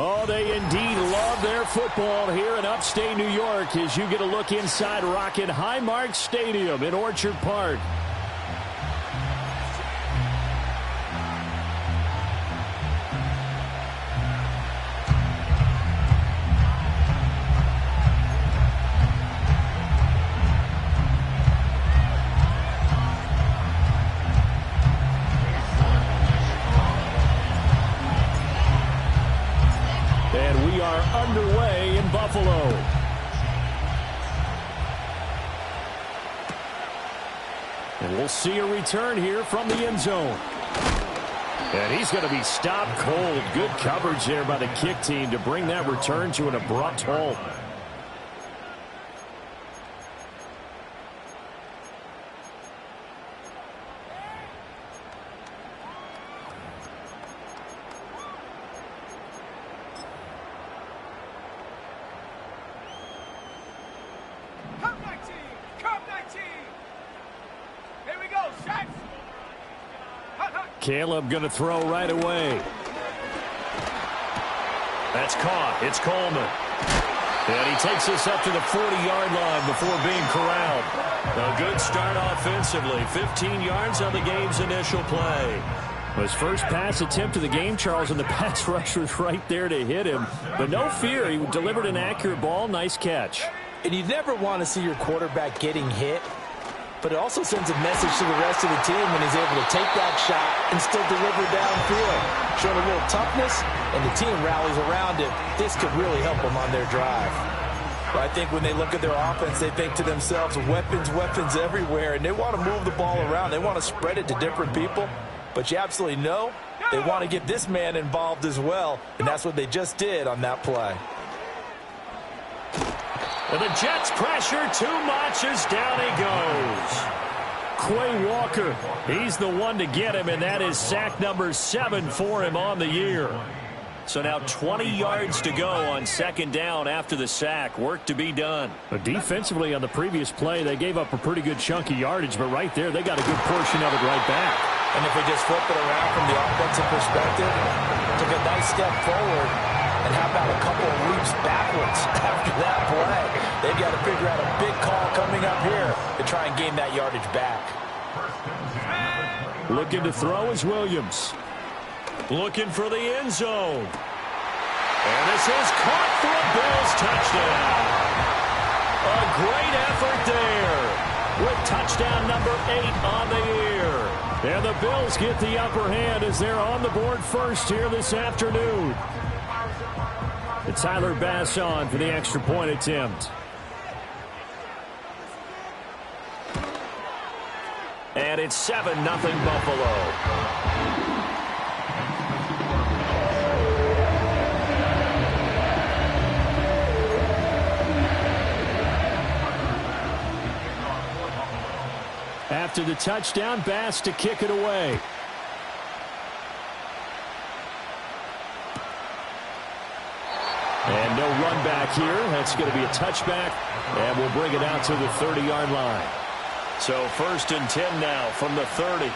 Oh, they indeed love their football here in upstate New York as you get a look inside Rocket Highmark Stadium in Orchard Park. Underway in Buffalo. And we'll see a return here from the end zone. And he's going to be stopped cold. Good coverage there by the kick team to bring that return to an abrupt halt. Caleb going to throw right away. That's caught. It's Coleman. And he takes us up to the 40-yard line before being corralled. A good start offensively. 15 yards on the game's initial play. His first pass attempt of the game, Charles, and the pass rush was right there to hit him. But no fear. He delivered an accurate ball. Nice catch. And you never want to see your quarterback getting hit. But it also sends a message to the rest of the team when he's able to take that shot and still deliver downfield. Showing a little toughness, and the team rallies around it. This could really help them on their drive. But I think when they look at their offense, they think to themselves, weapons, weapons everywhere, and they want to move the ball around. They want to spread it to different people. But you absolutely know they want to get this man involved as well, and that's what they just did on that play. And the Jets pressure too much as down he goes. Quay Walker, he's the one to get him, and that is sack number 7 for him on the year. So now 20 yards to go on second down after the sack. Work to be done. But defensively on the previous play, they gave up a pretty good chunk of yardage, but right there they got a good portion of it right back. And if we just flip it around from the offensive perspective, took a nice step forward, and how about a couple of leaps backwards after that play? They've got to figure out a big call coming up here to try and gain that yardage back. Looking to throw is Williams. Looking for the end zone. And this is caught for a Bills touchdown. A great effort there with touchdown number 8 on the year. And the Bills get the upper hand as they're on the board first here this afternoon. It's Tyler Bass on for the extra point attempt. And it's 7-0 Buffalo. After the touchdown, Bass to kick it away. And no run back here. That's going to be a touchback, and we'll bring it out to the 30-yard line. So 1st and 10 now from the 30.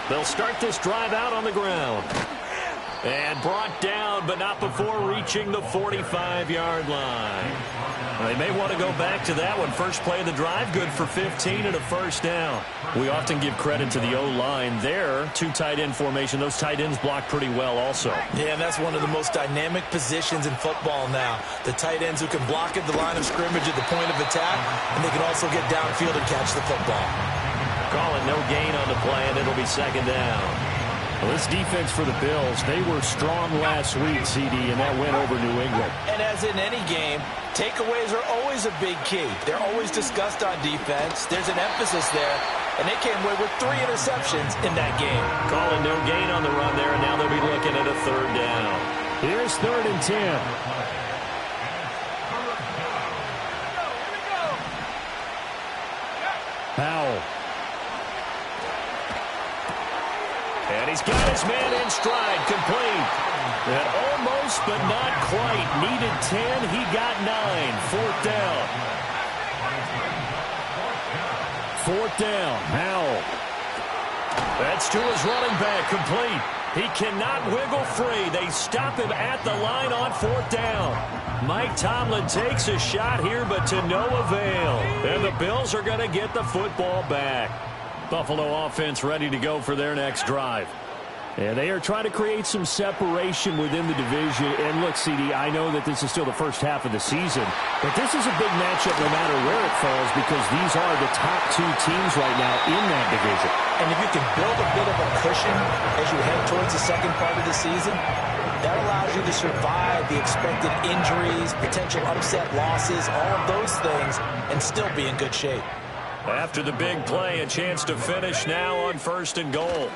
They'll start this drive out on the ground. And brought down, but not before reaching the 45-yard line. They may want to go back to that one. First play of the drive, good for 15 and a first down. We often give credit to the O-line there. 2 tight end formation. Those tight ends block pretty well also. Yeah, and that's one of the most dynamic positions in football now. The tight ends who can block at the line of scrimmage at the point of attack, and they can also get downfield and catch the football. Calling no gain on the play, and it'll be second down. Well, this defense for the Bills, they were strong last week, CD, and that went over New England. And as in any game, takeaways are always a big key. They're always discussed on defense. There's an emphasis there, and they came away with 3 interceptions in that game. Calling no gain on the run there, and now they'll be looking at a 3rd down. Here's 3rd and 10. Powell. And he's got his man in stride, complete. And almost, but not quite. Needed 10, he got 9. 4th down. 4th down. Howell. That's to his running back, complete. He cannot wiggle free. They stop him at the line on 4th down. Mike Tomlin takes a shot here, but to no avail. And the Bills are going to get the football back. Buffalo offense ready to go for their next drive. And they are trying to create some separation within the division. And look, CD, I know that this is still the first half of the season, but this is a big matchup no matter where it falls because these are the top 2 teams right now in that division. And if you can build a bit of a cushion as you head towards the second part of the season, that allows you to survive the expected injuries, potential upset losses, all of those things, and still be in good shape. After the big play, a chance to finish now on 1st and goal.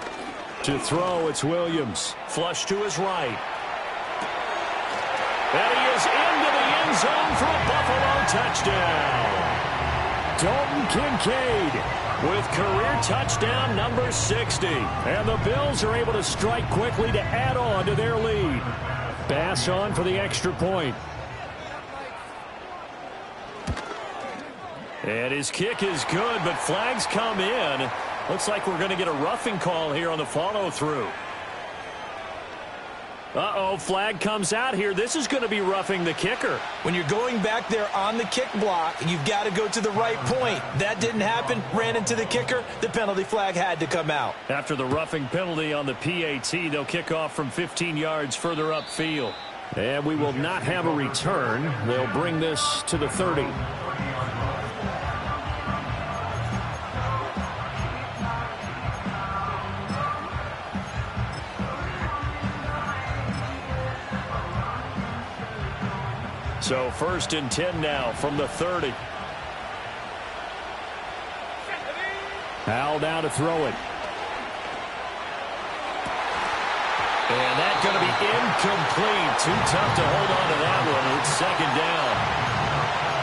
To throw, it's Williams. Flush to his right. And he is into the end zone for a Buffalo touchdown. Dalton Kincaid with career touchdown number 60. And the Bills are able to strike quickly to add on to their lead. Bass on for the extra point. And his kick is good, but flags come in. Looks like we're going to get a roughing call here on the follow-through. Uh-oh, flag comes out here. This is going to be roughing the kicker. When you're going back there on the kick block, you've got to go to the right point. That didn't happen. Ran into the kicker. The penalty flag had to come out. After the roughing penalty on the PAT, they'll kick off from 15 yards further upfield. And we will not have a return. They'll bring this to the 30. So 1st and 10 now from the 30. Howell down to throw it. And that's going to be incomplete. Too tough to hold on to that one. It's 2nd down.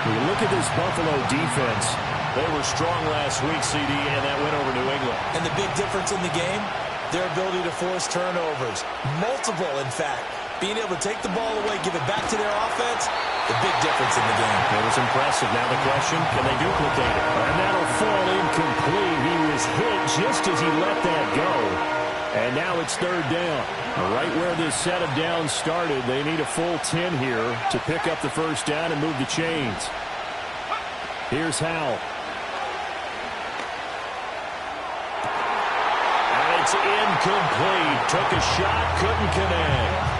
When you look at this Buffalo defense, they were strong last week, CD, and that went over New England. And the big difference in the game, their ability to force turnovers. Multiple, in fact. Being able to take the ball away, give it back to their offense, the big difference in the game. It was impressive. Now the question, can they duplicate it? And that'll fall incomplete. He was hit just as he let that go. And now it's 3rd down. Right where this set of downs started, they need a full 10 here to pick up the 1st down and move the chains. Here's Howell. And it's incomplete. Took a shot, couldn't connect.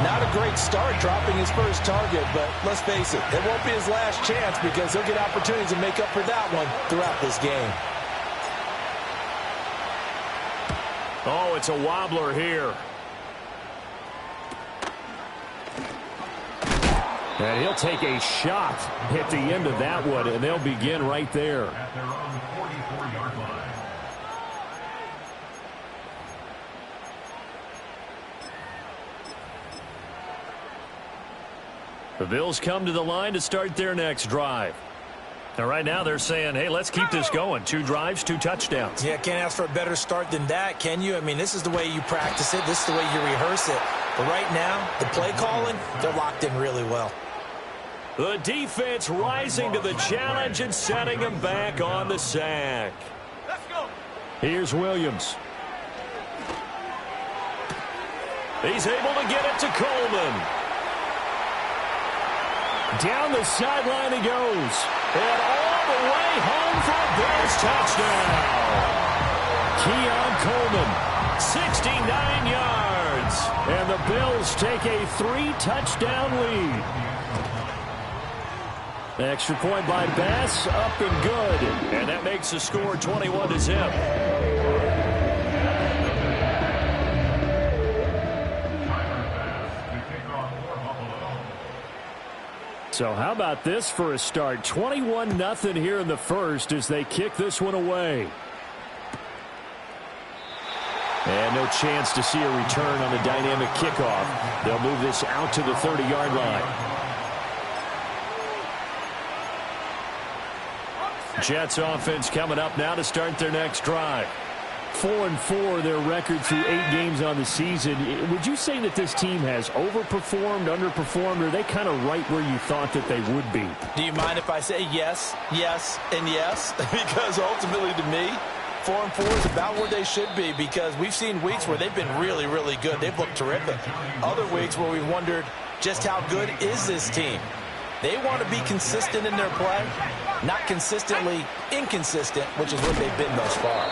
Not a great start dropping his first target, but let's face it, it won't be his last chance because he'll get opportunities to make up for that one throughout this game. Oh, it's a wobbler here. And he'll take a shot at the end of that one, and they'll begin right there. At their own 44-yard line. The Bills come to the line to start their next drive. And right now they're saying, hey, let's keep this going. 2 drives, 2 touchdowns. Yeah, can't ask for a better start than that, can you? I mean, this is the way you practice it. This is the way you rehearse it. But right now, the play calling, they're locked in really well. The defense rising to the challenge and setting him back on the sack. Let's go. Here's Williams. He's able to get it to Coleman. Down the sideline he goes. And all the way home for a Bills touchdown. Keon Coleman, 69 yards. And the Bills take a 3-touchdown lead. Extra point by Bass, up and good. And that makes the score 21-0. So how about this for a start? 21-0 here in the first as they kick this one away. And no chance to see a return on the dynamic kickoff. They'll move this out to the 30-yard line. Jets offense coming up now to start their next drive. 4-4, their record through 8 games on the season. Would you say that this team has overperformed, underperformed, or are they kind of right where you thought that they would be? Do you mind if I say yes, yes, and yes? Because ultimately to me, 4-4 is about where they should be, because we've seen weeks where they've been really, really good. They've looked terrific. Other weeks where we've wondered just how good is this team. They want to be consistent in their play, not consistently inconsistent, which is what they've been thus far.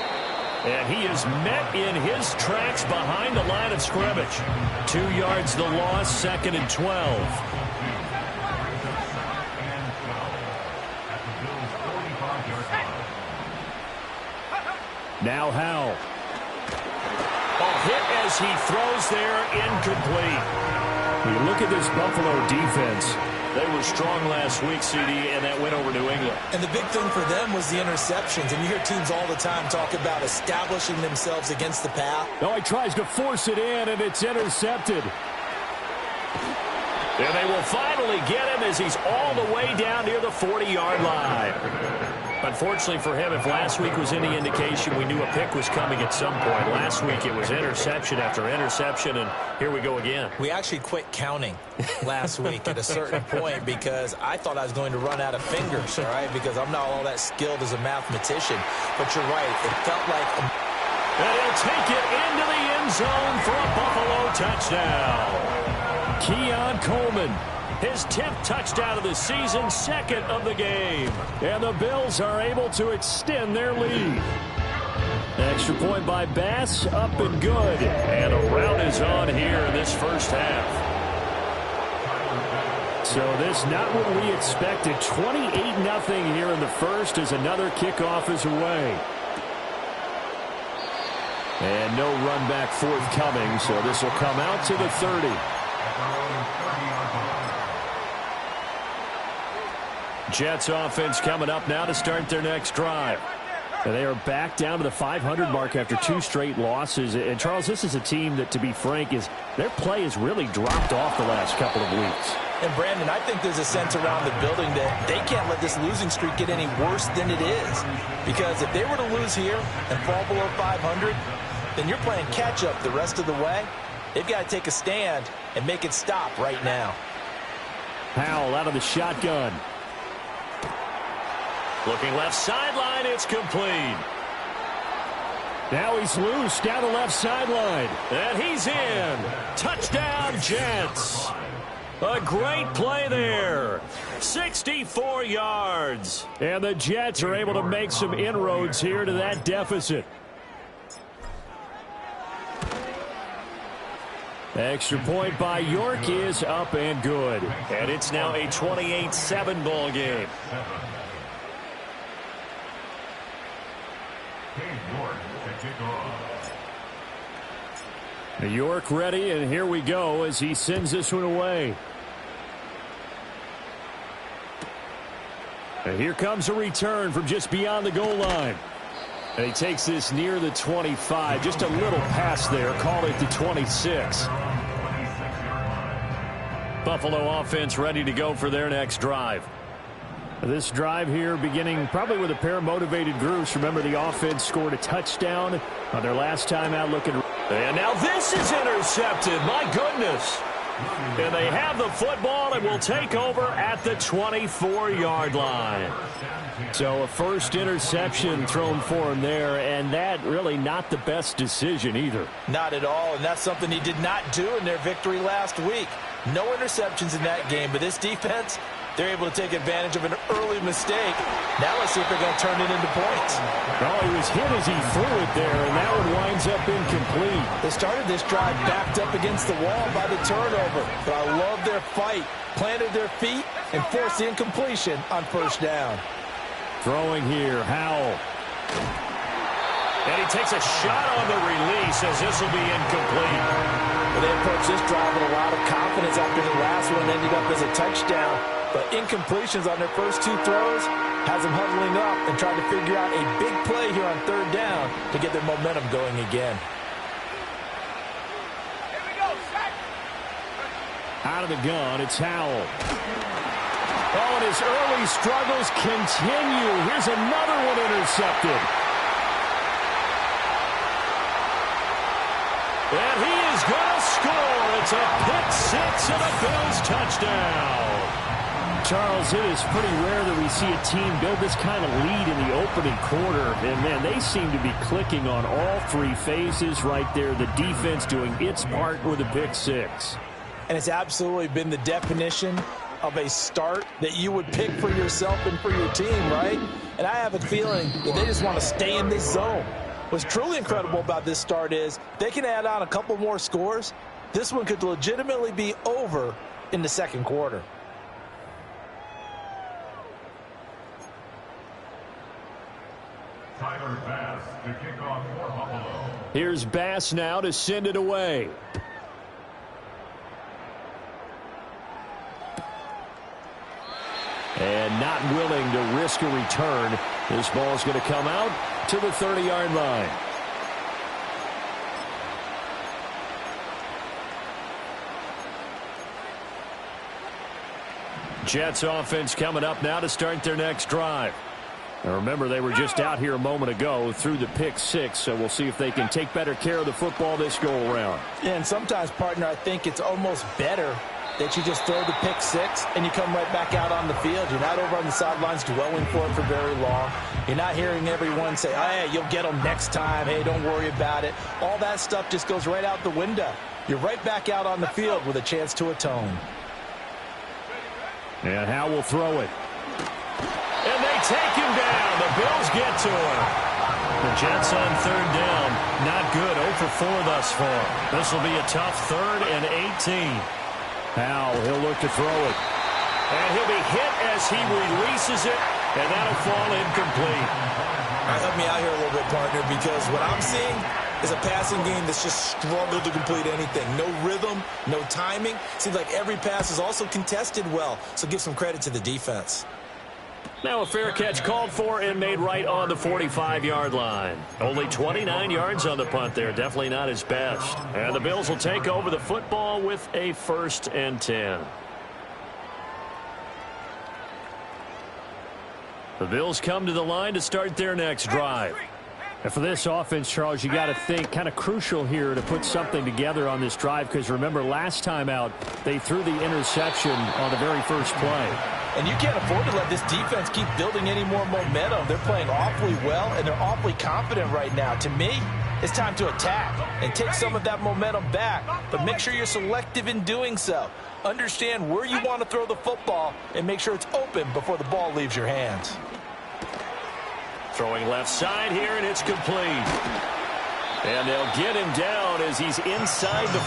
And he is met in his tracks behind the line of scrimmage. 2 yards the loss, 2nd and 12. Now Howell. A hit as he throws there, incomplete. When you look at this Buffalo defense, they were strong last week, CD, and that went over New England. And the big thing for them was the interceptions. And you hear teams all the time talk about establishing themselves against the pass. No, he tries to force it in, and it's intercepted. And they will finally get him as he's all the way down near the 40-yard line. Unfortunately for him, if last week was any indication, we knew a pick was coming at some point. Last week it was interception after interception, and here we go again. We actually quit counting last week at a certain point because I thought I was going to run out of fingers, all right, because I'm not all that skilled as a mathematician. But you're right, it felt like... And he'll take it into the end zone for a Buffalo touchdown. Keon Coleman. His 10th touchdown of the season, 2nd of the game. And the Bills are able to extend their lead. Extra point by Bass, up and good. And a rout is on here in this first half. So this not what we expected. 28-0 here in the first as another kickoff is away. And no run back forthcoming, so this will come out to the 30. Jets offense coming up now to start their next drive. And they are back down to the 500 mark after 2 straight losses. And, Charles, this is a team that, to be frank, their play has really dropped off the last couple of weeks. And, Brandon, I think there's a sense around the building that they can't let this losing streak get any worse than it is. Because if they were to lose here and fall below 500, then you're playing catch-up the rest of the way. They've got to take a stand and make it stop right now. Howell out of the shotgun. Looking left sideline, it's complete. Now he's loose down the left sideline. And he's in. Touchdown, Jets. A great play there. 64 yards. And the Jets are able to make some inroads here to that deficit. Extra point by York is up and good. And it's now a 28-7 ball game. New York ready, and here we go as he sends this one away. And here comes a return from just beyond the goal line. And he takes this near the 25. Just a little pass there. Call it the 26. Buffalo offense ready to go for their next drive. This drive here beginning probably with a pair of motivated groups. Remember, the offense scored a touchdown on their last time out looking. And now this is intercepted. My goodness. And they have the football and will take over at the 24-yard line. So a first interception thrown for him there, and that really not the best decision either. Not at all, and that's something he did not do in their victory last week. No interceptions in that game, but this defense, they're able to take advantage of an early mistake. Now let's see if they're going to turn it into points. Well, he was hit as he threw it there, and that one winds up incomplete. They started this drive backed up against the wall by the turnover, but I love their fight. Planted their feet and forced the incompletion on first down. Throwing here, Howell. And he takes a shot on the release as this will be incomplete. Well, they approached this drive with a lot of confidence after the last one ended up as a touchdown. But incompletions on their first 2 throws has them huddling up and trying to figure out a big play here on third down to get their momentum going again. Out of the gun, it's Howell. Oh, and his early struggles continue. Here's another one intercepted. It's a pick six and a Bills touchdown. Charles, it is pretty rare that we see a team build this kind of lead in the opening quarter. And, man, they seem to be clicking on all three phases right there. The defense doing its part with a pick six. And it's absolutely been the definition of a start that you would pick for yourself and for your team, right? And I have a feeling that they just want to stay in this zone. What's truly incredible about this start is they can add on a couple more scores. This one could legitimately be over in the second quarter. Tyler Bass to kick off for Buffalo. Here's Bass now to send it away. And not willing to risk a return. This ball's going to come out to the 30-yard line. Jets offense coming up now to start their next drive. Now remember, they were just out here a moment ago through the pick six, so we'll see if they can take better care of the football this go-around. Yeah, and sometimes, partner, I think it's almost better that you just throw the pick six and you come right back out on the field. You're not over on the sidelines dwelling for it for very long. You're not hearing everyone say, oh, hey, you'll get them next time. Hey, don't worry about it. All that stuff just goes right out the window. You're right back out on the field with a chance to atone. And Howe will throw it. And they take him down. The Bills get to him. The Jets on third down. Not good. 0 for 4 thus far. This will be a tough 3rd and 18. Howe, he'll look to throw it. And he'll be hit as he releases it. And that'll fall incomplete. Help me out here a little bit, partner, because what I'm seeing is a passing game that's just struggled to complete anything. No rhythm, no timing. Seems like every pass is also contested well. So give some credit to the defense. Now a fair catch called for and made right on the 45-yard line. Only 29 yards on the punt there. Definitely not his best. And the Bills will take over the football with a 1st and 10. The Bills come to the line to start their next drive. And for this offense, Charles, you got to think kind of crucial here to put something together on this drive, because remember last time out they threw the interception on the very first play. And you can't afford to let this defense keep building any more momentum. They're playing awfully well, and they're awfully confident right now. To me, it's time to attack and take some of that momentum back, but make sure you're selective in doing so. Understand where you want to throw the football and make sure it's open before the ball leaves your hands. Throwing left side here, and it's complete. And they'll get him down as he's inside the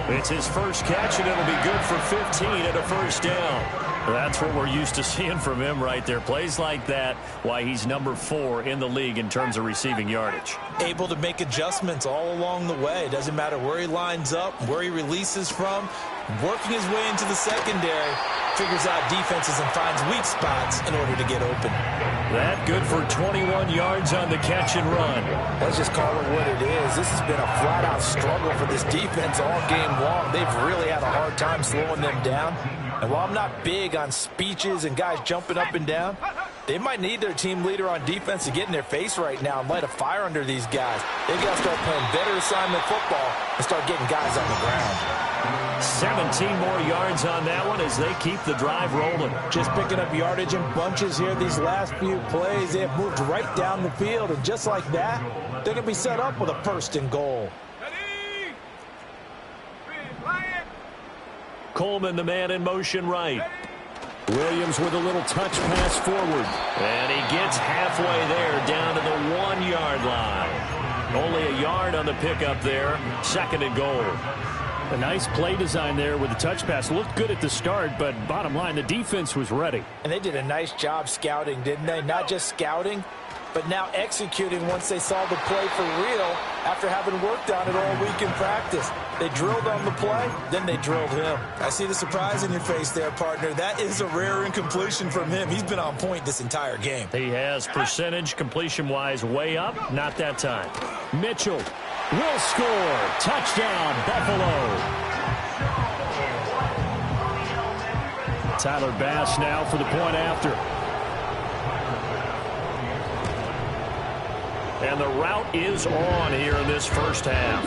40. It's his first catch, and it'll be good for 15 and a 1st down. That's what we're used to seeing from him right there. Plays like that, why he's number 4 in the league in terms of receiving yardage. Able to make adjustments all along the way. Doesn't matter where he lines up, where he releases from. Working his way into the secondary, figures out defenses and finds weak spots in order to get open. That good for 21 yards on the catch and run. Let's just call it what it is. This has been a flat-out struggle for this defense all game long. They've really had a hard time slowing them down. And while I'm not big on speeches and guys jumping up and down, they might need their team leader on defense to get in their face right now and light a fire under these guys. They've got to start playing better assignment football and start getting guys on the ground. 17 more yards on that one as they keep the drive rolling. Just picking up yardage in bunches here these last few plays. They have moved right down the field, and just like that, they're going to be set up with a 1st and goal. Coleman, the man in motion right. Williams with a little touch pass forward. And he gets halfway there down to the 1-yard line. Only a yard on the pickup there. 2nd and goal. A nice play design there with the touch pass. Looked good at the start, but bottom line, the defense was ready. And they did a nice job scouting, didn't they? Not just scouting, but now executing once they saw the play for real after having worked on it all week in practice. They drilled on the play, then they drilled him. I see the surprise in your face there, partner. That is a rare incompletion from him. He's been on point this entire game. He has percentage completion-wise way up. Not that time. Mitchell will score. Touchdown, Buffalo. Tyler Bass now for the point after. And the route is on here in this first half.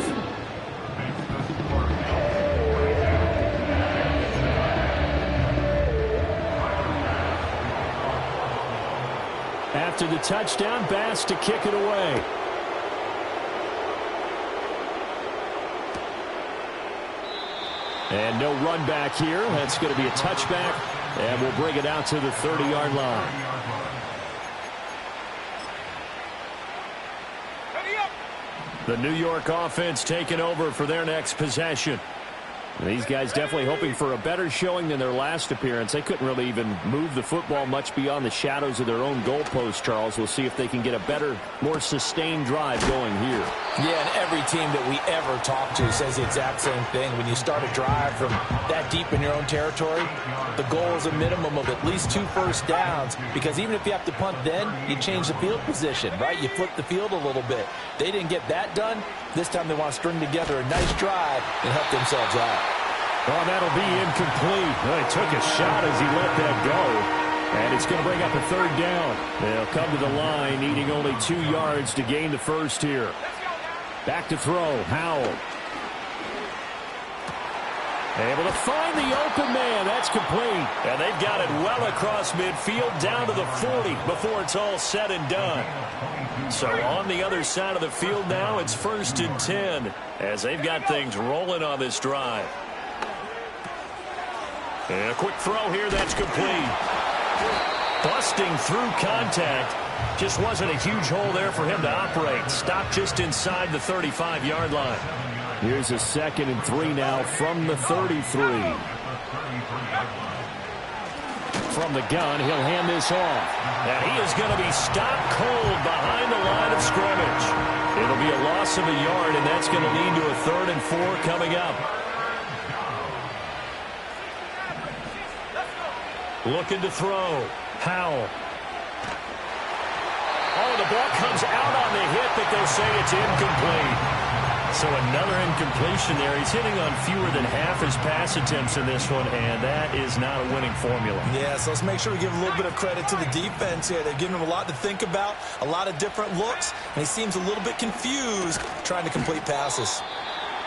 After the touchdown, Bass to kick it away. And no run back here. That's going to be a touchback, and we'll bring it out to the 30-yard line. The New York offense taking over for their next possession. These guys definitely hoping for a better showing than their last appearance. They couldn't really even move the football much beyond the shadows of their own goalpost, Charles. We'll see if they can get a better, more sustained drive going here. Yeah, and every team that we ever talk to says the exact same thing. When you start a drive from that deep in your own territory, the goal is a minimum of at least 2 first downs, because even if you have to punt then, you change the field position, right? You flip the field a little bit. They didn't get that done. This time they want to string together a nice drive and help themselves out. Oh, that'll be incomplete. Well, he took a shot as he let that go. And it's going to bring up a 3rd down. They'll come to the line, needing only 2 yards to gain the first here. Back to throw, Howell. Able to find the open man. That's complete. And they've got it well across midfield, down to the 40 before it's all said and done. So on the other side of the field now, it's 1st and 10 as they've got things rolling on this drive. And a quick throw here, that's complete. Busting through contact. Just wasn't a huge hole there for him to operate. Stopped just inside the 35-yard line. Here's a 2nd and 3 now from the 33. From the gun, he'll hand this off. And he is going to be stopped cold behind the line of scrimmage. It'll be a loss of a yard, and that's going to lead to a 3rd and 4 coming up. Looking to throw. Howell. Oh, the ball comes out on the hit, but they'll say it's incomplete. So another incompletion there. He's hitting on fewer than half his pass attempts in this one, and that is not a winning formula. Yeah, so let's make sure we give a little bit of credit to the defense here. They're giving him a lot to think about, a lot of different looks, and he seems a little bit confused trying to complete passes.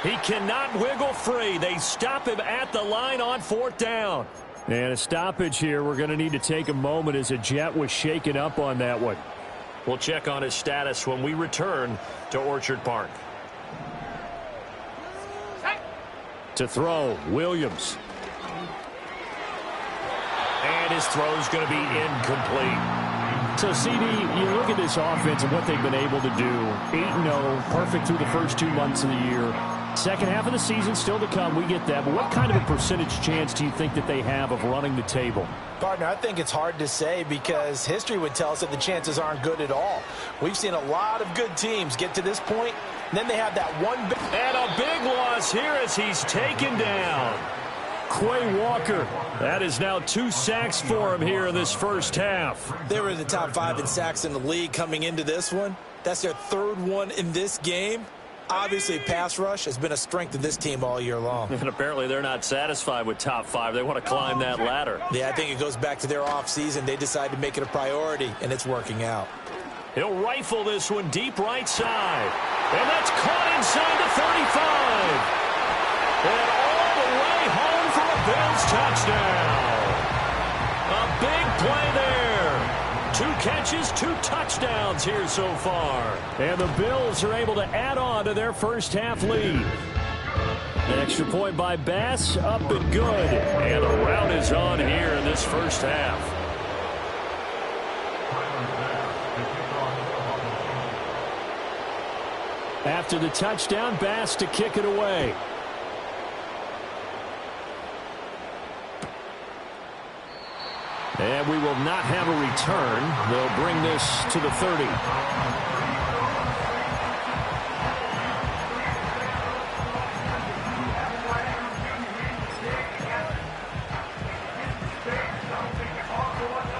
He cannot wiggle free. They stop him at the line on 4th down. And a stoppage here. We're going to need to take a moment as a Jet was shaken up on that one. We'll check on his status when we return to Orchard Park. To throw, Williams. And his throw's going to be incomplete. So, CD, you look at this offense and what they've been able to do. 8-0, perfect through the first 2 months of the year. Second half of the season still to come, we get that. But what kind of a percentage chance do you think that they have of running the table? Partner, I think it's hard to say because history would tell us that the chances aren't good at all. We've seen a lot of good teams get to this point, and then they have that one big... And a big loss here as he's taken down. Quay Walker. That is now 2 sacks for him here in this first half. They were in the top 5 in sacks in the league coming into this one. That's their 3rd one in this game. Obviously, pass rush has been a strength of this team all year long. And apparently they're not satisfied with top 5. They want to climb that ladder. Yeah, I think it goes back to their offseason. They decided to make it a priority, and it's working out. He'll rifle this one deep right side. And that's caught inside the 35. And all the way home for a Bills touchdown. A big play there. 2 catches, 2 touchdowns here so far. And the Bills are able to add on to their first half lead. An extra point by Bass, up and good. And the rout is on here in this first half. After the touchdown, Bass to kick it away. And we will not have a return. They'll bring this to the 30.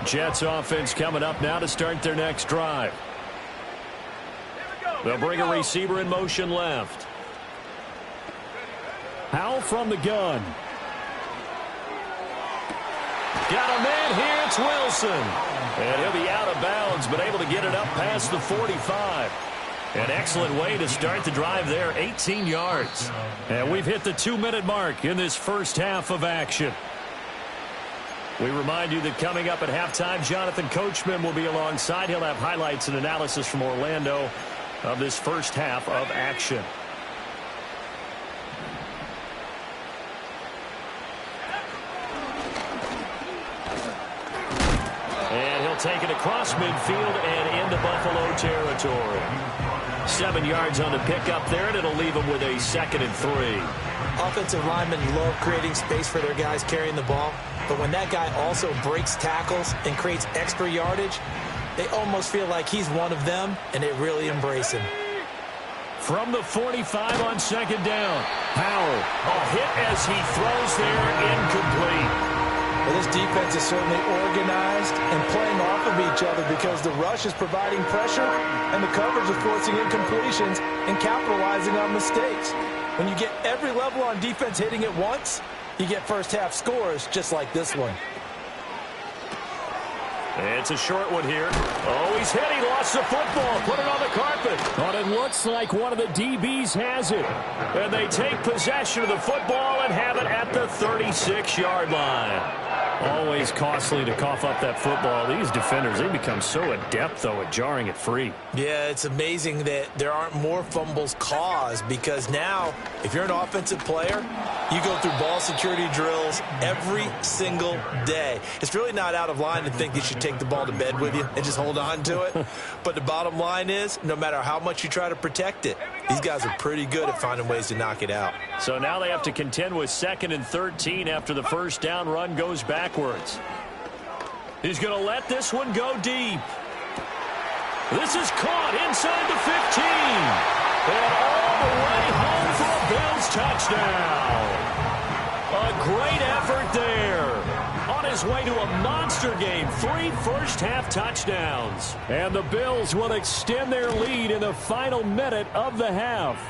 Jets offense coming up now to start their next drive. They'll bring a receiver in motion left. Howell from the gun. Got a man here, it's Wilson. And he'll be out of bounds, but able to get it up past the 45. An excellent way to start the drive there, 18 yards. And we've hit the 2-minute mark in this first half of action. We remind you that coming up at halftime, Jonathan Coachman will be alongside. He'll have highlights and analysis from Orlando of this first half of action. And he'll take it across midfield and into Buffalo territory. 7 yards on the pickup there, and it'll leave him with a 2nd and 3. Offensive linemen love creating space for their guys carrying the ball, but when that guy also breaks tackles and creates extra yardage, they almost feel like he's one of them, and they really embrace him. From the 45 on 2nd down. Powell, a hit as he throws there, incomplete. Well, this defense is certainly organized and playing off of each other because the rush is providing pressure and the coverage is forcing incompletions and capitalizing on mistakes. When you get every level on defense hitting at once, you get first-half scores just like this one. It's a short one here. Oh, he's hit. He lost the football. Put it on the carpet. But it looks like one of the DBs has it. And they take possession of the football and have it at the 36-yard line. Always costly to cough up that football. These defenders, they become so adept, though, at jarring it free. Yeah, it's amazing that there aren't more fumbles caused because now, if you're an offensive player, you go through ball security drills every single day. It's really not out of line to think you should take the ball to bed with you and just hold on to it. But the bottom line is, no matter how much you try to protect it, these guys are pretty good at finding ways to knock it out. So now they have to contend with 2nd and 13 after the first down run goes backwards. He's going to let this one go deep. This is caught inside the 15. And all the way home for a Bills touchdown. A great effort there. On his way to a monster game. 3 first-half touchdowns. And the Bills will extend their lead in the final minute of the half.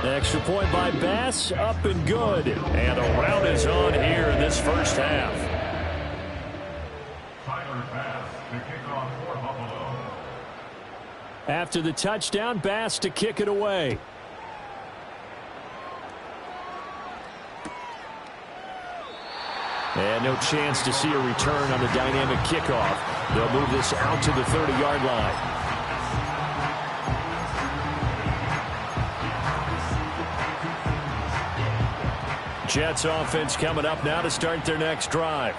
Extra point by Bass, up and good. And a round is on here in this first half. Tyler Bass, the kickoff for Buffalo. After the touchdown, Bass to kick it away. And no chance to see a return on the dynamic kickoff. They'll move this out to the 30-yard line. Jets offense coming up now to start their next drive.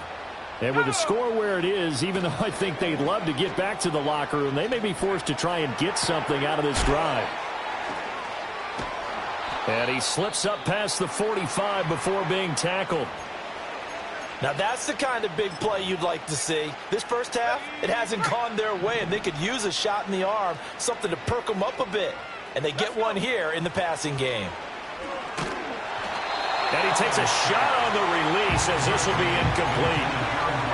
And with the score where it is, even though I think they'd love to get back to the locker room, they may be forced to try and get something out of this drive. And he slips up past the 45 before being tackled. Now that's the kind of big play you'd like to see. This first half, it hasn't gone their way, and they could use a shot in the arm, something to perk them up a bit. And they get one here in the passing game. And he takes a shot on the release as this will be incomplete.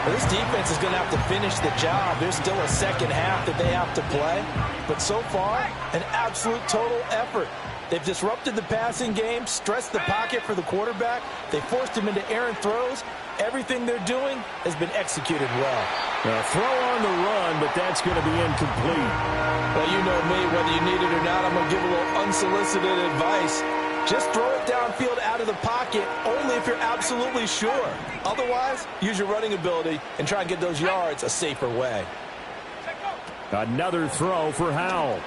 Well, this defense is going to have to finish the job. There's still a second half that they have to play. But so far, an absolute total effort. They've disrupted the passing game, stressed the pocket for the quarterback. They forced him into errant throws. Everything they're doing has been executed well. A throw on the run, but that's going to be incomplete. Well, you know me, whether you need it or not, I'm going to give a little unsolicited advice. Just throw it downfield out of the pocket only if you're absolutely sure. Otherwise, use your running ability and try and get those yards a safer way. Another throw for Howell.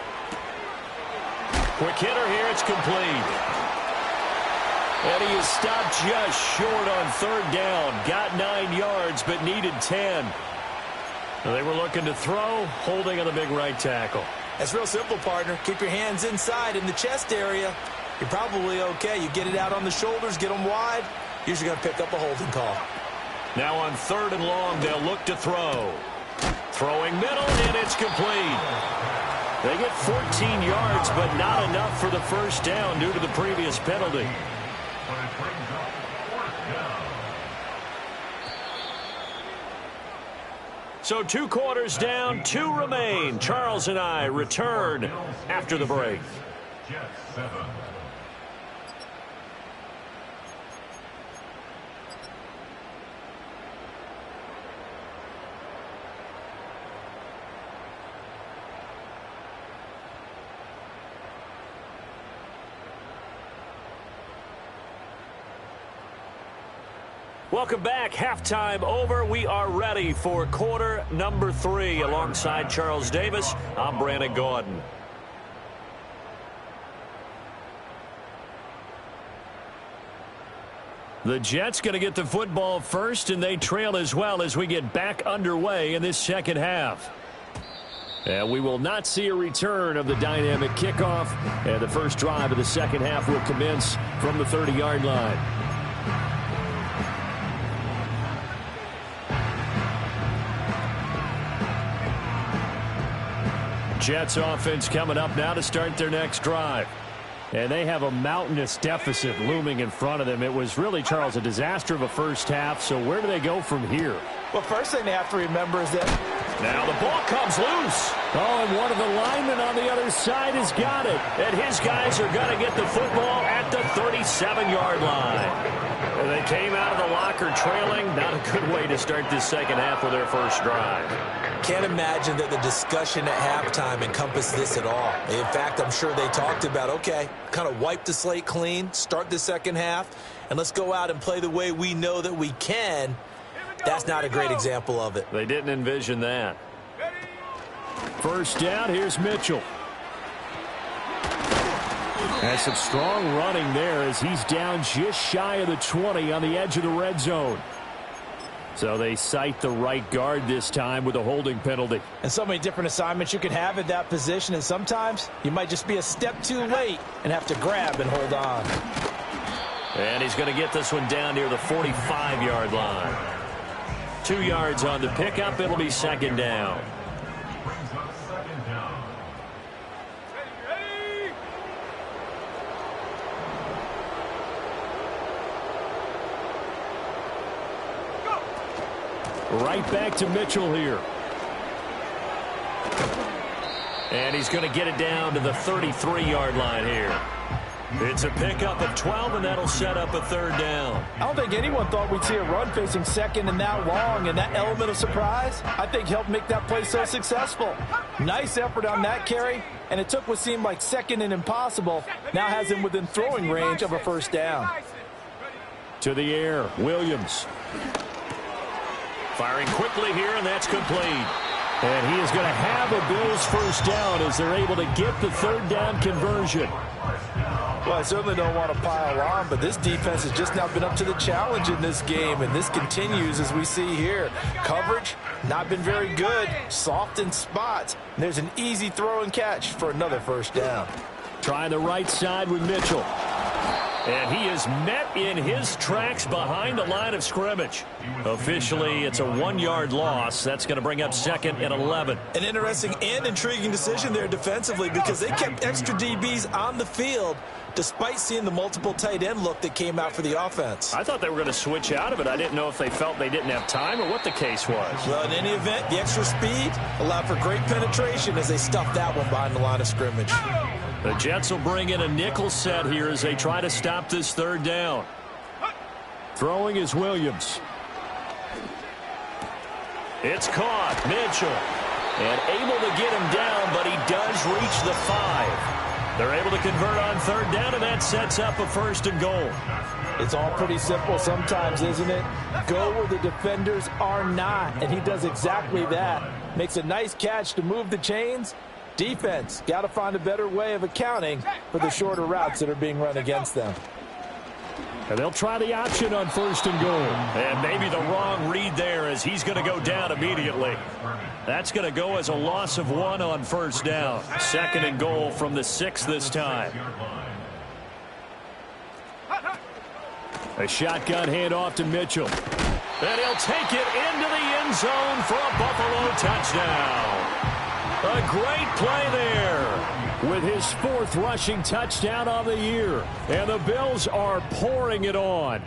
Quick hitter here, it's complete. And he is stopped just short on 3rd down. Got 9 yards, but needed 10. They were looking to throw, holding on the big right tackle. That's real simple, partner. Keep your hands inside in the chest area. You're probably okay. You get it out on the shoulders, get them wide. Usually going to pick up a holding call. Now on 3rd and long, they'll look to throw. Throwing middle, and it's complete. They get 14 yards, but not enough for the first down due to the previous penalty. So 2 quarters down, 2 remain. Charles and I return after the break. Jets 7. Welcome back. Halftime over. We are ready for quarter number 3. Alongside Charles Davis, I'm Brandon Gaudin. The Jets going to get the football first, and they trail as well as we get back underway in this second half. And we will not see a return of the dynamic kickoff, and the first drive of the second half will commence from the 30-yard line. Jets offense coming up now to start their next drive. And they have a mountainous deficit looming in front of them. It was really, Charles, a disaster of a first half. So where do they go from here? Well, first thing they have to remember is that now the ball comes loose. Oh, and one of the linemen on the other side has got it. And his guys are going to get the football at the 37-yard line. And they came out of the locker trailing. Not a good way to start this second half with their first drive. can't imagine that the discussion at halftime encompassed this at all. In fact, I'm sure they talked about, okay, kind of wipe the slate clean, start the second half, and let's go out and play the way we know that we can. That's not a great example of it. They didn't envision that. First down, here's Mitchell. And some strong running there as he's down just shy of the 20 on the edge of the red zone. So they cite the right guard this time with a holding penalty. And so many different assignments you can have at that position, and sometimes you might just be a step too late and have to grab and hold on. And he's going to get this one down near the 45-yard line. 2 yards on the pickup. It'll be second down. Right back to Mitchell here. And he's going to get it down to the 33-yard line here. It's a pickup of 12, and that'll set up a third down. I don't think anyone thought we'd see a run facing second and that long, and that element of surprise, I think, helped make that play so successful. Nice effort on that carry, and it took what seemed like second and impossible. Now has him within throwing range of a first down. To the air, Williams. Firing quickly here, and that's complete. And he is going to have a Bills first down as they're able to get the third down conversion. Well, I certainly don't want to pile on, but this defense has just not been up to the challenge in this game, and this continues as we see here. Coverage, not been very good, soft in spots. And there's an easy throw and catch for another first down. Trying the right side with Mitchell. And he is met in his tracks behind the line of scrimmage. Officially, it's a 1-yard loss. That's going to bring up second and 11. An interesting and intriguing decision there defensively because they kept extra DBs on the field despite seeing the multiple tight end look that came out for the offense. I thought they were going to switch out of it. I didn't know if they felt they didn't have time or what the case was. Well, in any event, the extra speed allowed for great penetration as they stuffed that one behind the line of scrimmage. The Jets will bring in a nickel set here as they try to stop this third down. Throwing is Williams. It's caught. Mitchell. And able to get him down, but he does reach the 5. They're able to convert on third down, and that sets up a first and goal. It's all pretty simple sometimes, isn't it? Go where the defenders are not, and he does exactly that. Makes a nice catch to move the chains. Defense, got to find a better way of accounting for the shorter routes that are being run against them. And they'll try the option on first and goal. And maybe the wrong read there as he's going to go down immediately. That's going to go as a loss of 1 on first down. Second and goal from the 6 this time. A shotgun handoff to Mitchell. And he'll take it into the end zone for a Buffalo touchdown. A great play there. With his 4th rushing touchdown on the year. And the Bills are pouring it on.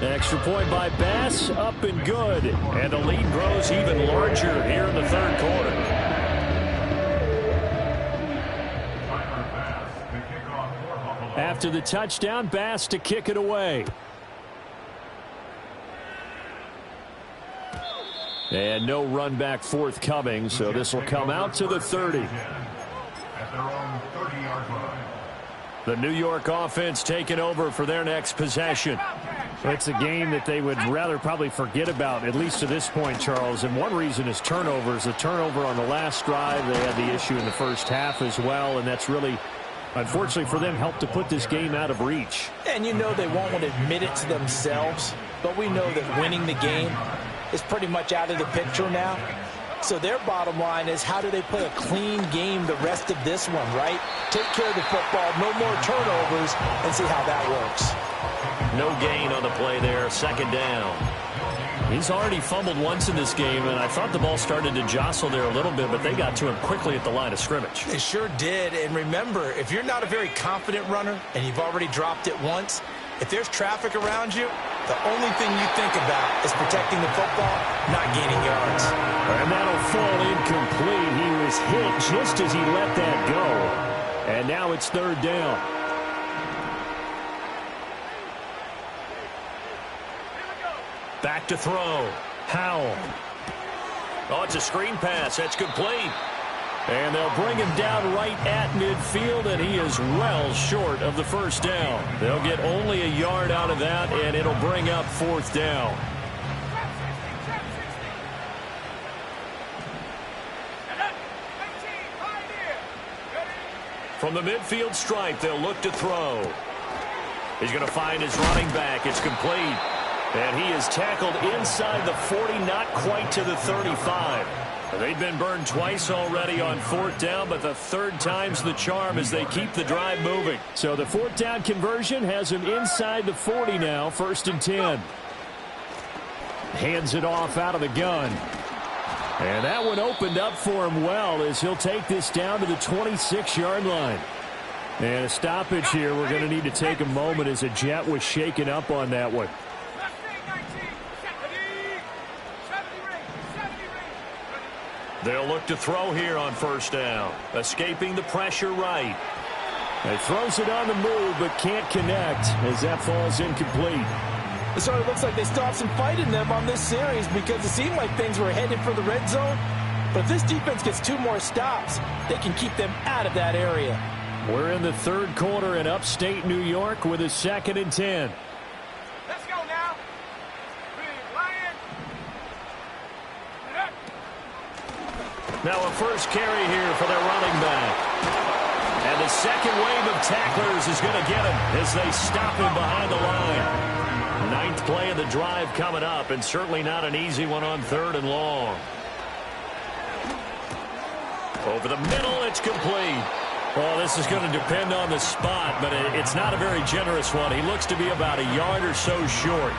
Extra point by Bass, up and good. And the lead grows even larger here in the third quarter. After the touchdown, Bass to kick it away. And no run back forthcoming, so this will come out to the 30. At their own 30-yard line. The New York offense taking over for their next possession. It's a game that they would rather probably forget about, at least to this point, Charles. And one reason is turnovers. The turnover on the last drive, they had the issue in the first half as well, and that's really, unfortunately for them, helped to put this game out of reach. And you know they won't want to admit it to themselves, but we know that winning the game is pretty much out of the picture now. So their bottom line is, how do they play a clean game the rest of this one, right? Take care of the football, no more turnovers, and see how that works. No gain on the play there, second down. He's already fumbled once in this game, and I thought the ball started to jostle there a little bit, but they got to him quickly at the line of scrimmage. They sure did, and remember, if you're not a very confident runner and you've already dropped it once, if there's traffic around you, the only thing you think about is protecting the football, not gaining yards. And that'll fall incomplete. He was hit just as he let that go. And now it's third down. Back to throw. Howell. Oh, it's a screen pass. That's complete. And they'll bring him down right at midfield, and he is well short of the first down. They'll get only a yard out of that, and it'll bring up fourth down. From the midfield stripe, they'll look to throw. He's going to find his running back. It's complete. And he is tackled inside the 40, not quite to the 35. They've been burned twice already on fourth down, but the third time's the charm as they keep the drive moving. So the fourth down conversion has him inside the 40 now, 1st and 10. Hands it off out of the gun. And that one opened up for him well as he'll take this down to the 26-yard line. And a stoppage here. We're going to need to take a moment as a Jet was shaken up on that one. They'll look to throw here on first down. Escaping the pressure right. He throws it on the move but can't connect as that falls incomplete. It sort of looks like they still have some fight in them on this series because it seemed like things were headed for the red zone. But if this defense gets 2 more stops, they can keep them out of that area. We're in the third quarter in upstate New York with a 2nd and 10. Let's go now. Now a first carry here for their running back. And the second wave of tacklers is going to get him as they stop him behind the line. 9th play of the drive coming up, and certainly not an easy one on 3rd and long. Over the middle, it's complete. Well, this is going to depend on the spot, but it's not a very generous one. He looks to be about a yard or so short.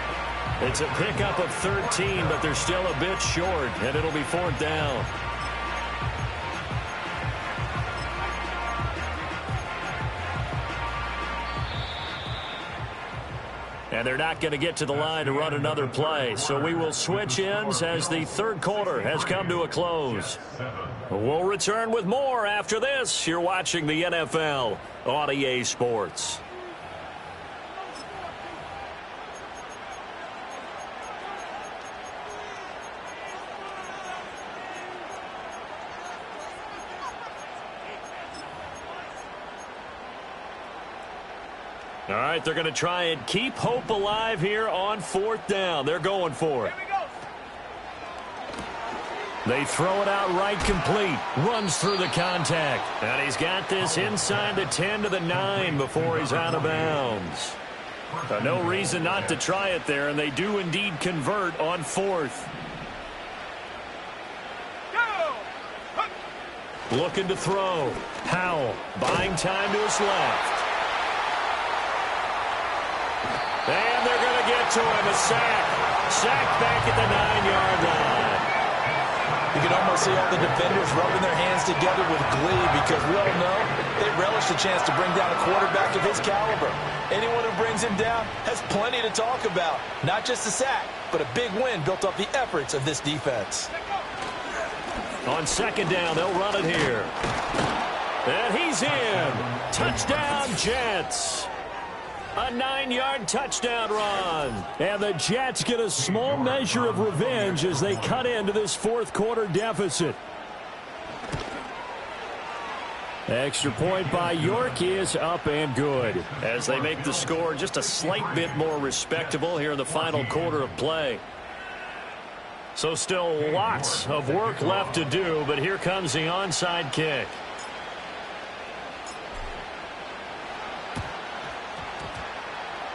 It's a pickup of 13, but they're still a bit short, and it'll be 4th down. And they're not going to get to the line to run another play. So we will switch ends as the third quarter has come to a close. We'll return with more after this. You're watching the NFL on EA Sports. All right, they're going to try and keep hope alive here on 4th down. They're going for it. They throw it out right complete. Runs through the contact. And he's got this inside the 10 to the 9 before he's out of bounds. No reason not to try it there, and they do indeed convert on 4th. Looking to throw. Howell buying time to his left. And they're going to get to him. A sack. Sack back at the 9-yard line. You can almost see all the defenders rubbing their hands together with glee because we all know they relish the chance to bring down a quarterback of his caliber. Anyone who brings him down has plenty to talk about. Not just a sack, but a big win built off the efforts of this defense. On 2nd down, they'll run it here. And he's in. Touchdown, Jets. A 9-yard touchdown run. And the Jets get a small measure of revenge as they cut into this 4th quarter deficit. Extra point by York is up and good. As they make the score just a slight bit more respectable here in the final quarter of play. So still lots of work left to do, but here comes the onside kick.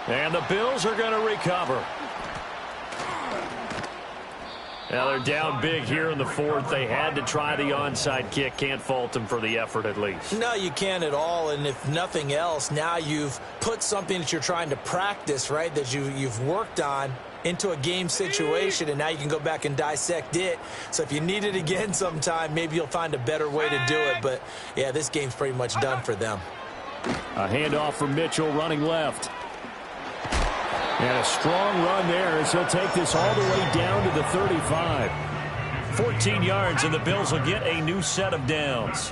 And the Bills are going to recover. Now they're down big here in the fourth. They had to try the onside kick. Can't fault them for the effort at least. No, you can't at all. And if nothing else, now you've put something that you're trying to practice, right, that you've worked on into a game situation, and now you can go back and dissect it. So if you need it again sometime, maybe you'll find a better way to do it. But, yeah, this game's pretty much done for them. A handoff from Mitchell running left. And a strong run there as he'll take this all the way down to the 35. 14 yards, and the Bills will get a new set of downs.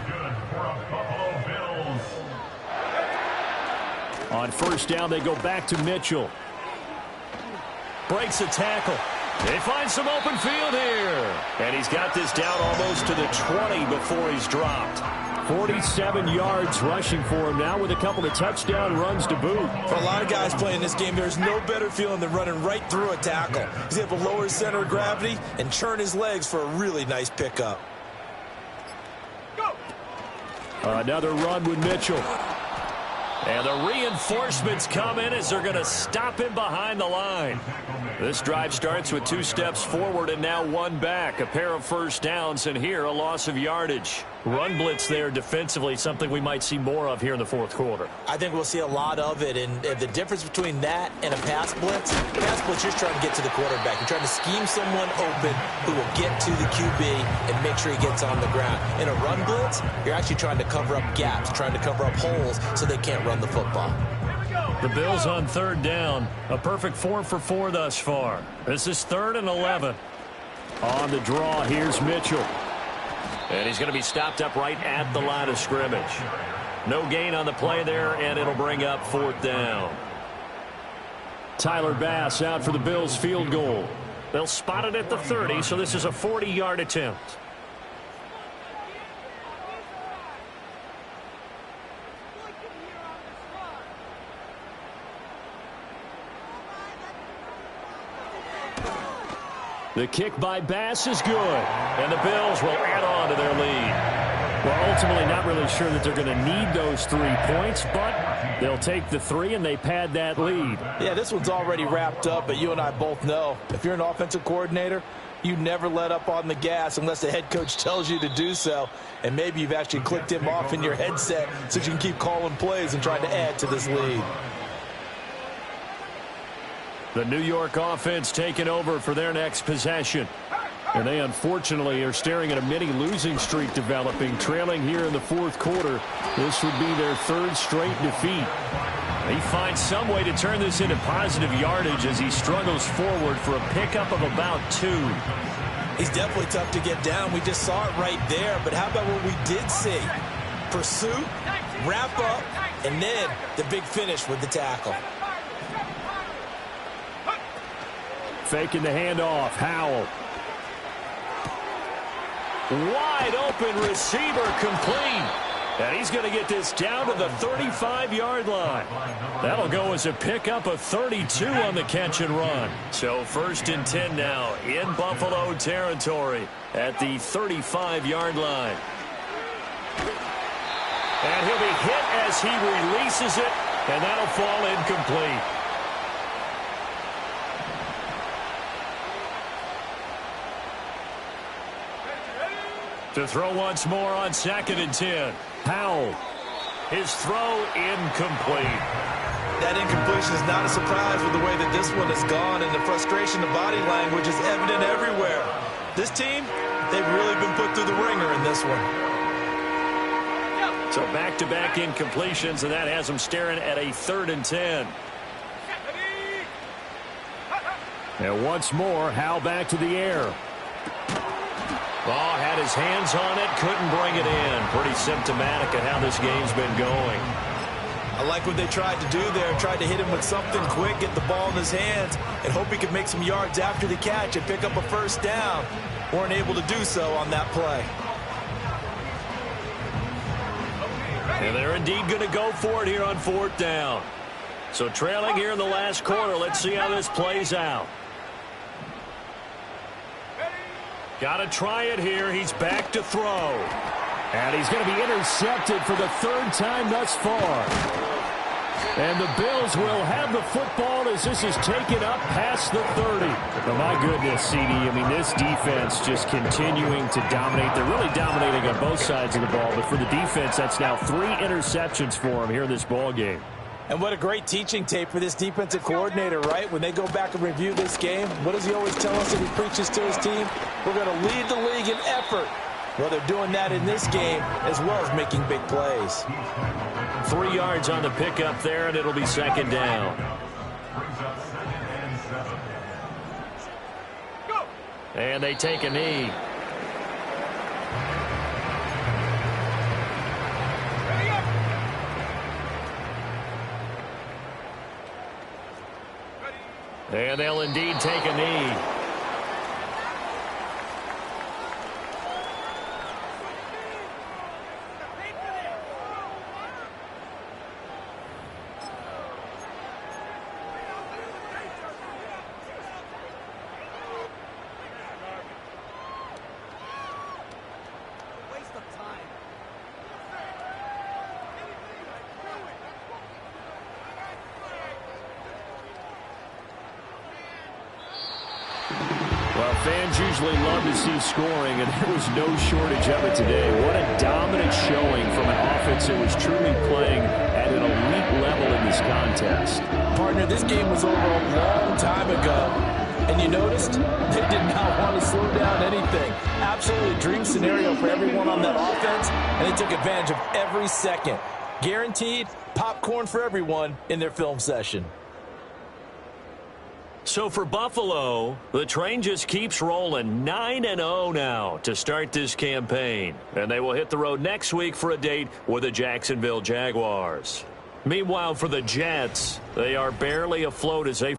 On first down, they go back to Mitchell. Breaks a tackle. They find some open field here. And he's got this down almost to the 20 before he's dropped. 47 yards rushing for him now with a couple of touchdown runs to boot. For a lot of guys playing this game, there's no better feeling than running right through a tackle. He's able to lower his center of gravity and churn his legs for a really nice pickup. Another run with Mitchell. And the reinforcements come in as they're going to stop him behind the line. This drive starts with 2 steps forward and now 1 back. A pair of first downs, and here a loss of yardage. Run blitz there defensively, something we might see more of here in the fourth quarter. I think we'll see a lot of it, and the difference between that and a pass blitz, you're just trying to get to the quarterback. You're trying to scheme someone open who will get to the QB and make sure he gets on the ground. In a run blitz, you're actually trying to cover up gaps, trying to cover up holes so they can't run the football. The Bills on third down. A perfect 4 for 4 thus far. This is 3rd and 11. On the draw, here's Mitchell. And he's going to be stopped up right at the line of scrimmage. No gain on the play there, and it'll bring up 4th down. Tyler Bass out for the Bills field goal. They'll spot it at the 30, so this is a 40-yard attempt. The kick by Bass is good. And the Bills will add on to their lead. Well, ultimately not really sure that they're going to need those 3 points, but they'll take the 3 and they pad that lead. Yeah, this one's already wrapped up, but you and I both know if you're an offensive coordinator, you never let up on the gas unless the head coach tells you to do so. And maybe you've actually clicked him off in your headset so you can keep calling plays and trying to add to this lead. The New York offense taking over for their next possession. And they unfortunately are staring at a mini losing streak developing, trailing here in the fourth quarter. This would be their 3rd straight defeat. He finds some way to turn this into positive yardage as he struggles forward for a pickup of about 2. He's definitely tough to get down. We just saw it right there. But how about what we did see? Pursuit, wrap up, and then the big finish with the tackle. Faking the handoff. Howell. Wide open receiver complete. And he's going to get this down to the 35-yard line. That'll go as a pickup of 32 on the catch and run. So 1st and 10 now in Buffalo territory at the 35-yard line. And he'll be hit as he releases it, and that'll fall incomplete. To throw once more on 2nd and 10. Powell. His throw incomplete. That incompletion is not a surprise with the way that this one has gone, and the frustration, the body language is evident everywhere. This team, they've really been put through the ringer in this one. So back-to-back incompletions, and that has them staring at a 3rd and 10. And once more, Howell back to the air. Ball had his hands on it, couldn't bring it in. Pretty symptomatic of how this game's been going. I like what they tried to do there. Tried to hit him with something quick, get the ball in his hands, and hope he could make some yards after the catch and pick up a 1st down. Weren't able to do so on that play. And they're indeed going to go for it here on 4th down. So trailing here in the last quarter. Let's see how this plays out. Got to try it here. He's back to throw. And he's going to be intercepted for the 3rd time thus far. And the Bills will have the football as this is taken up past the 30. Oh, my goodness, CD. I mean, this defense just continuing to dominate. They're really dominating on both sides of the ball. But for the defense, that's now 3 interceptions for them here in this ball game. And what a great teaching tape for this defensive coordinator, right? When they go back and review this game, what does he always tell us that he preaches to his team? We're going to lead the league in effort. Well, they're doing that in this game as well as making big plays. 3 yards on the pickup there, and it'll be 2nd down. And they take a knee. And they'll indeed take a knee. Well, fans usually love to see scoring, and there was no shortage of it today. What a dominant showing from an offense that was truly playing at an elite level in this contest. Partner, this game was over a long time ago. And you noticed they did not want to slow down anything. Absolutely a dream scenario for everyone on that offense, and they took advantage of every second. Guaranteed popcorn for everyone in their film session. So for Buffalo, the train just keeps rolling. 9-0 now to start this campaign. And they will hit the road next week for a date with the Jacksonville Jaguars. Meanwhile, for the Jets, they are barely afloat as they